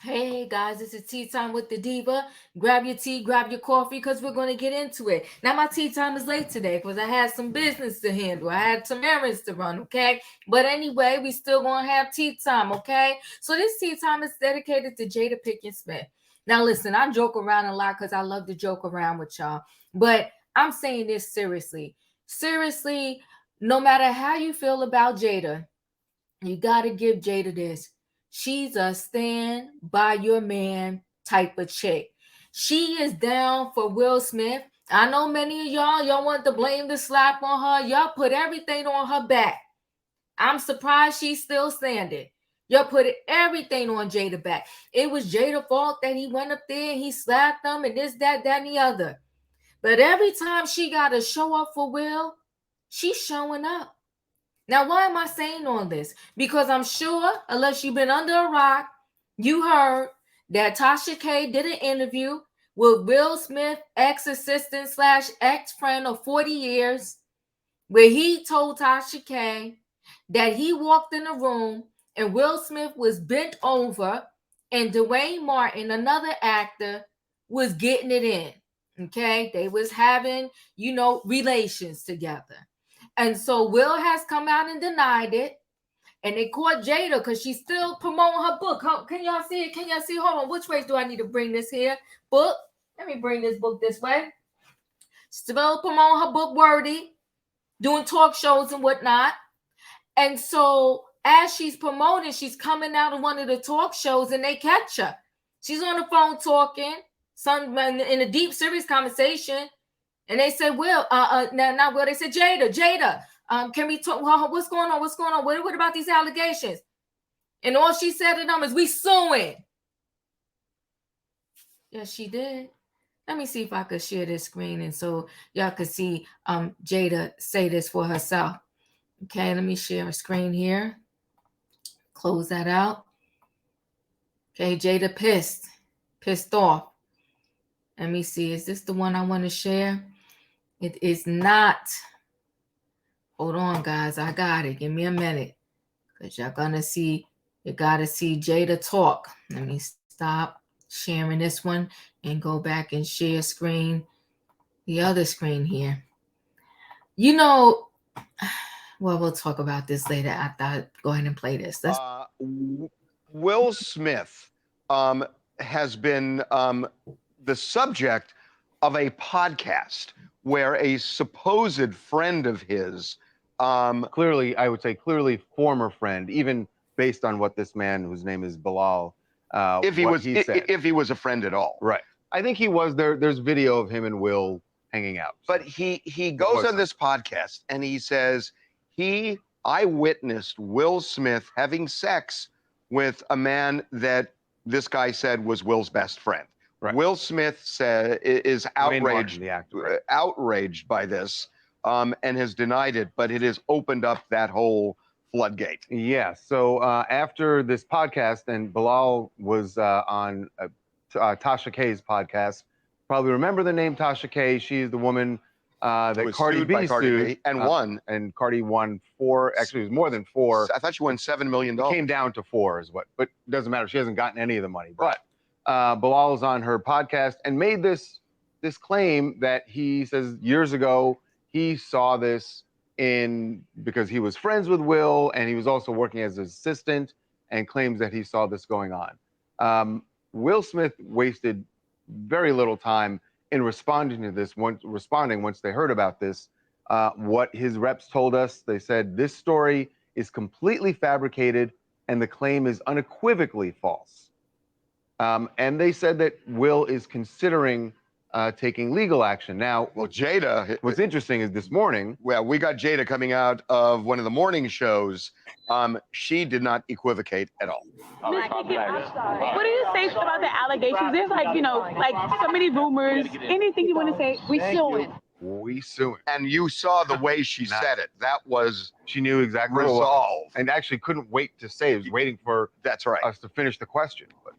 Hey guys, this is Tea Time with the Diva. Grab your tea, grab your coffee, because we're going to get into it. Now, my tea time is late today because I had some business to handle. I had some errands to run, okay? But anyway, we still going to have tea time, okay? So, this tea time is dedicated to Jada Pinkett Smith. Now, listen, I joke around a lot because I love to joke around with y'all. But I'm saying this seriously. Seriously, no matter how you feel about Jada, you got to give Jada this. She's a stand by your man type of chick. She is down for Will Smith. I know many of y'all want to blame the slap on her. Y'all put everything on her back. I'm surprised she's still standing. Y'all put everything on Jada back. It was Jada's fault that he went up there and he slapped them and this, that, and the other. But every time she got to show up for Will, she's showing up. Now, why am I saying all this? Because I'm sure, unless you've been under a rock, you heard that Tasha K did an interview with Will Smith, ex-assistant slash ex-friend of 40 years, where he told Tasha K that he walked in the room and Will Smith was bent over and Dwayne Martin, another actor, was getting it in. Okay, they was having, relations together. And so Will has come out and denied it. And they caught Jada because she's still promoting her book. Can y'all see it? Can y'all see? Hold on. Which way do I need to bring this here? Book. Let me bring this book this way. Still promoting her book, Worthy, doing talk shows and whatnot. And so as she's promoting, she's coming out of one of the talk shows and they catch her. She's on the phone talking, some in a deep, serious conversation. And they said, Will, not Will, they said, Jada, can we talk? What's going on? What's going on? What about these allegations? And all she said to them is, we suing. Yes, she did. Let me see if I could share this screen and so y'all could see Jada say this for herself. Okay, let me share a screen here. Close that out. Okay, Jada pissed off. Let me see. Is this the one I want to share? It is not. Hold on, guys. I got it. Give me a minute. Because you gotta see Jada talk. Let me stop sharing this one and go back and share screen, the other screen here. You know, well, we'll talk about this later. I thought go ahead and play this. Will Smith has been the subject of a podcast where a supposed friend of his, clearly, I would say clearly former friend, even based on what this man, whose name is Bilaal, if he was a friend at all, right? I think he was there. There's video of him and Will hanging out. But he goes on this podcast and he says I witnessed Will Smith having sex with a man that this guy said was Will's best friend. Right. Will Smith is outraged, Martin, the actor, right? Outraged by this, and has denied it, but it has opened up that whole floodgate. Yeah. So after this podcast, and Bilaal was on Tasha K's podcast. Probably remember the name Tasha K. She's the woman that Cardi B sued and won. And Cardi won four. Actually, it was more than four. I thought she won $7 million. It came down to four, is what. But it doesn't matter. She hasn't gotten any of the money. But Bilaal was on her podcast and made this claim that he says years ago he saw this because he was friends with Will and he was also working as his assistant, and claims that he saw this going on. Will Smith wasted very little time in responding to this. Once they heard about this, what his reps told us, they said this story is completely fabricated and the claim is unequivocally false. And they said that Will is considering taking legal action. Now, well, Jada, what's interesting is this morning. Well, we got Jada coming out of one of the morning shows. She did not equivocate at all. What do you say about the allegations? There's like so many rumors. Anything you want to say? We suing. We suing. And you saw the way she said it. That was, she knew exactly resolved, and actually couldn't wait to say it. Was waiting for us to finish the question. But,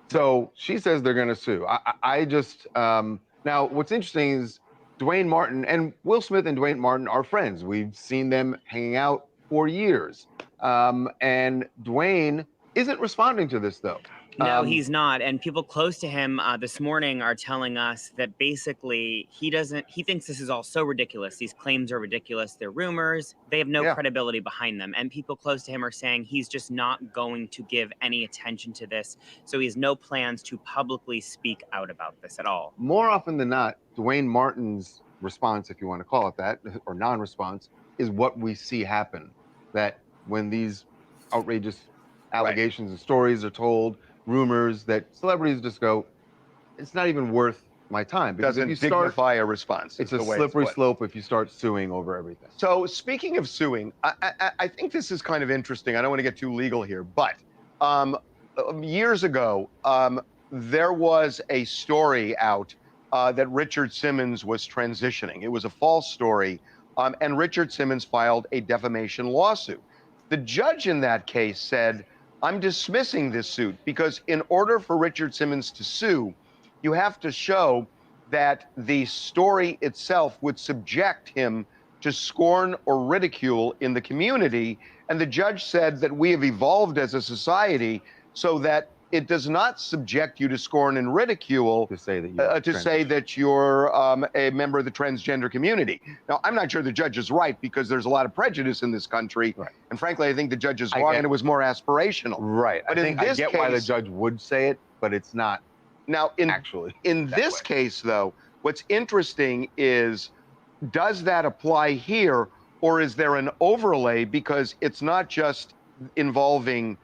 so she says they're going to sue. I just now what's interesting is Dwayne Martin and Will Smith and Dwayne Martin are friends. We've seen them hanging out for years. And Dwayne isn't responding to this though. No, he's not. And people close to him this morning are telling us that basically he thinks this is all so ridiculous. These claims are ridiculous. They're rumors. They have no credibility behind them. And people close to him are saying he's just not going to give any attention to this. So he has no plans to publicly speak out about this at all. More often than not, Dwayne Martin's response, if you want to call it that, or non-response, is what we see happen. That when these outrageous allegations and stories are told, rumors, that celebrities just go, it's not even worth my time. Because Doesn't if you dignify a response. It's a slippery slope if you start suing over everything. So speaking of suing, I think this is kind of interesting. I don't want to get too legal here, but years ago, there was a story out that Richard Simmons was transitioning. It was a false story, and Richard Simmons filed a defamation lawsuit. The judge in that case said, I'm dismissing this suit because in order for Richard Simmons to sue, you have to show that the story itself would subject him to scorn or ridicule in the community. And the judge said that we have evolved as a society so that it does not subject you to scorn and ridicule to say that you're a member of the transgender community. Now, I'm not sure the judge is right because there's a lot of prejudice in this country. Right. And frankly, I think the judge is wrong and it was more aspirational. Right. But I get why the judge would say it, but it's not now in this case, though, what's interesting is, does that apply here, or is there an overlay because it's not just involving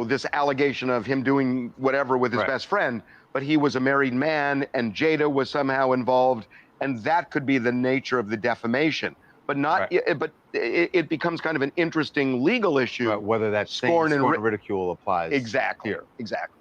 this allegation of him doing whatever with his best friend, but he was a married man and JADA was somehow involved, and that could be the nature of the defamation. But not, but it becomes kind of an interesting legal issue. Whether that scorn and ridicule applies. Exactly. Here. Exactly.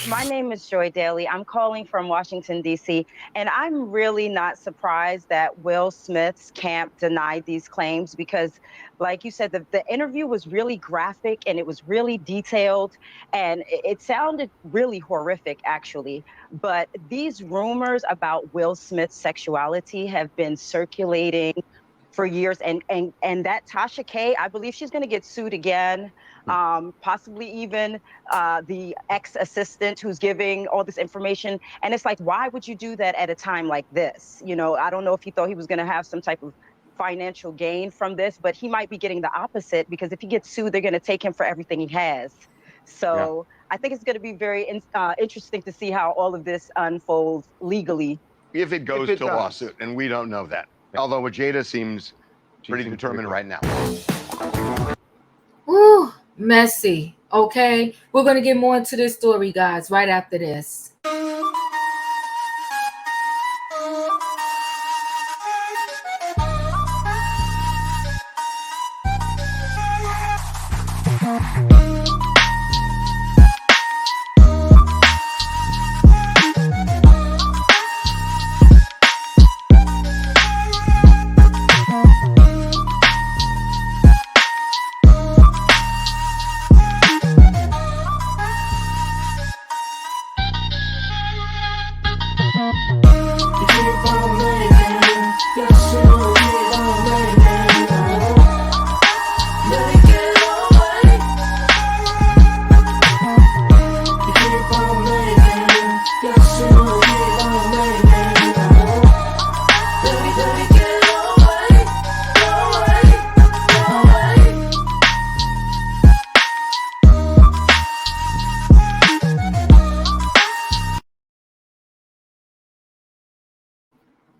My name is Joy Daly. I'm calling from Washington, D.C., and I'm really not surprised that Will Smith's camp denied these claims because, like you said, the interview was really graphic and it was really detailed, and it sounded really horrific, actually. But these rumors about Will Smith's sexuality have been circulating for years, and that Tasha K, I believe she's going to get sued again, possibly even the ex-assistant who's giving all this information. And it's like, why would you do that at a time like this? You know, I don't know if he thought he was going to have some type of financial gain from this, but he might be getting the opposite, because if he gets sued, they're going to take him for everything he has. So I think it's going to be very interesting to see how all of this unfolds legally. If it goes to lawsuit, and we don't know that. Although JADA seems pretty determined right now. Ooh, messy. Okay, we're going to get more into this story, guys, right after this.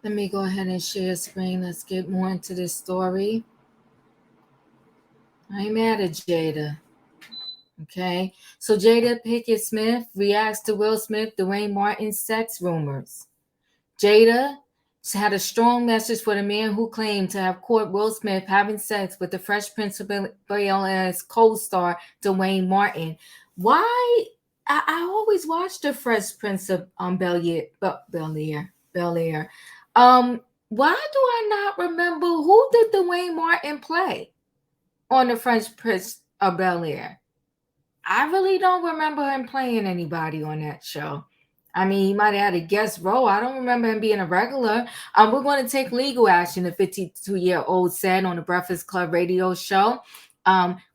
Let me go ahead and share screen. Let's get more into this story. I ain't mad at JADA. Okay. So JADA Pinkett Smith reacts to Will Smith, Dwayne Martin sex rumors. JADA had a strong message for the man who claimed to have caught Will Smith having sex with the Fresh Prince of Bel-Air's co-star Dwayne Martin. Why? I always watch the Fresh Prince of Bel-Air. Why do I not remember who did Dwayne Martin play on the Fresh Prince of Bel-Air? I really don't remember him playing anybody on that show. I mean, he might have had a guest role. I don't remember him being a regular. We're going to take legal action, the 52-year-old said on the Breakfast Club radio show.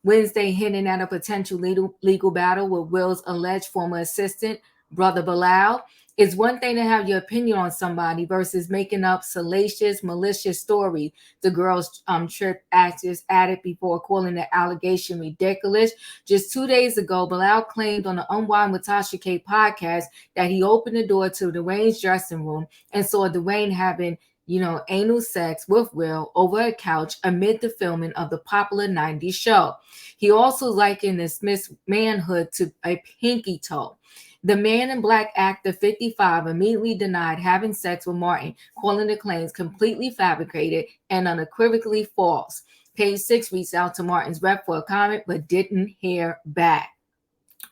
Wednesday hinting at a potential legal battle with Will's alleged former assistant, Brother Bilaal. It's one thing to have your opinion on somebody versus making up salacious, malicious story. The girls trip actors added before calling the allegation ridiculous. Just 2 days ago, Bilaal claimed on the Unwind with Tasha K podcast that he opened the door to Dwayne's dressing room and saw Dwayne having anal sex with Will over a couch amid the filming of the popular 90s show. He also likened the Smith's manhood to a pinky toe. The Man in Black actor 55 immediately denied having sex with Martin, calling the claims completely fabricated and unequivocally false. Page 6 reached out to Martin's rep for a comment but didn't hear back.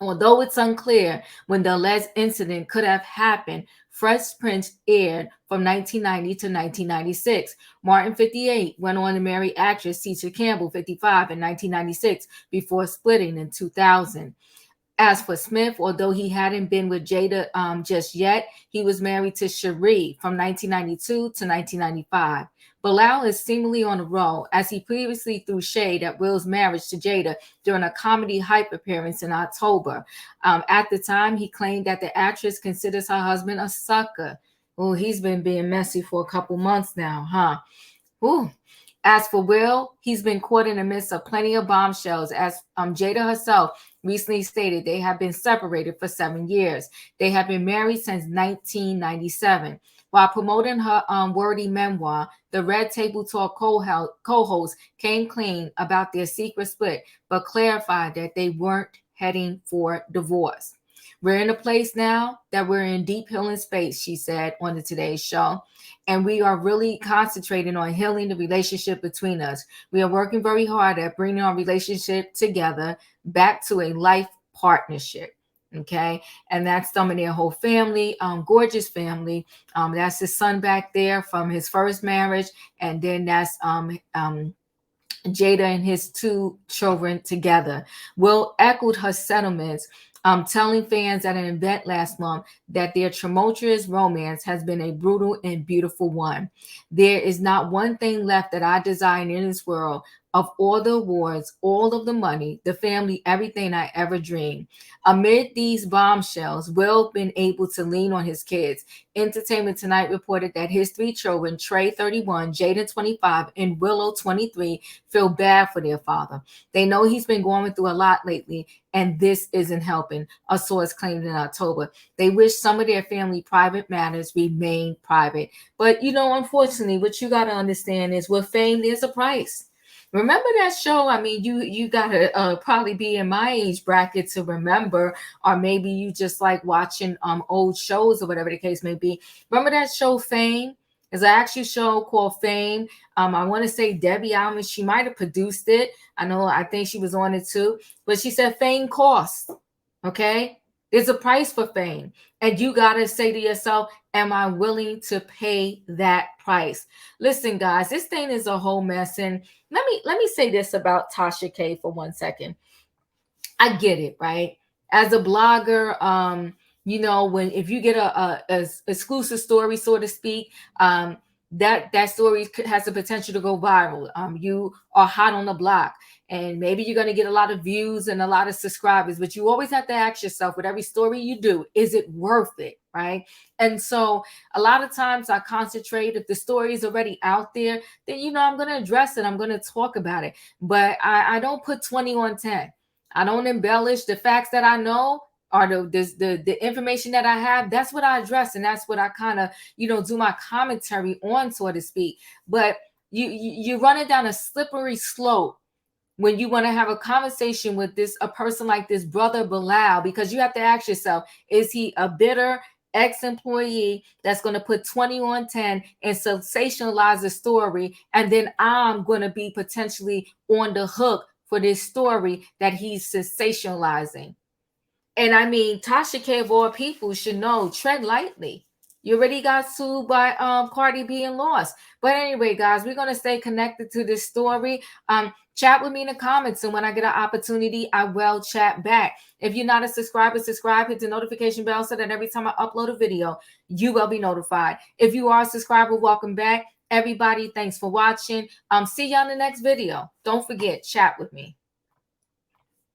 Although it's unclear when the alleged incident could have happened, Fresh Prince aired from 1990 to 1996. Martin, 58, went on to marry actress Tisha Campbell, 55, in 1996 before splitting in 2000. As for Smith, although he hadn't been with Jada just yet, he was married to Cherie from 1992 to 1995. Bilaal is seemingly on a roll, as he previously threw shade at Will's marriage to Jada during a comedy hype appearance in October. At the time, he claimed that the actress considers her husband a sucker. Oh, he's been being messy for a couple months now, huh? Ooh. As for Will, he's been caught in the midst of plenty of bombshells, as Jada herself recently stated they have been separated for 7 years. They have been married since 1997. While promoting her wordy memoir, the Red Table Talk co-host came clean about their secret split, but clarified that they weren't heading for divorce. We're in a place now that we're in deep healing space, she said on the Today Show. And we are really concentrating on healing the relationship between us. We are working very hard at bringing our relationship together back to a life partnership. Okay. And that's some of their whole family, gorgeous family. That's his son back there from his first marriage. And then that's Jada and his 2 children together. Will echoed her sentiments, telling fans at an event last month that their tumultuous romance has been a brutal and beautiful one. There is not one thing left that I desire in this world. Of all the awards, all of the money, the family, everything I ever dreamed. Amid these bombshells, Will been able to lean on his kids. Entertainment Tonight reported that his 3 children, Trey 31, Jaden 25, and Willow 23, feel bad for their father. They know he's been going through a lot lately, and this isn't helping, a source claimed in October. They wish some of their family private matters remain private. But, unfortunately, what you got to understand is with fame, there's a price. Remember that show? I mean, you gotta probably be in my age bracket to remember, or maybe you just like watching old shows or whatever the case may be. Remember that show Fame? There's an actual show called Fame. I want to say Debbie Allen, she might have produced it. I think she was on it too. But she said fame costs. Okay? There's a price for fame. And you got to say to yourself, am I willing to pay that price? Listen, guys, this thing is a whole mess. And let me say this about Tasha K for 1 second. I get it, right? As a blogger, if you get a exclusive story, so to speak, that story has the potential to go viral. You are hot on the block, and maybe you're going to get a lot of views and a lot of subscribers, but you always have to ask yourself with every story you do, is it worth it, right? And so a lot of times I concentrate, if the story is already out there, then, I'm going to address it. I'm going to talk about it, but I don't put 20 on 10. I don't embellish the facts that I know or the information that I have. That's what I address. And that's what I kind of, do my commentary on, so to speak. But you're running down a slippery slope when you want to have a conversation with a person like this Brother Bilaal, because you have to ask yourself, is he a bitter ex-employee that's going to put 20 on 10 and sensationalize the story, and then I'm going to be potentially on the hook for this story that he's sensationalizing? And I mean, Tasha K of all people should know, tread lightly. You already got sued by Cardi B and lost. But anyway, guys, we're going to stay connected to this story. Chat with me in the comments, and when I get an opportunity, I will chat back. If you're not a subscriber, subscribe, hit the notification bell so that every time I upload a video, you will be notified. If you are a subscriber, welcome back. Everybody, thanks for watching. See y'all in the next video. Don't forget, chat with me.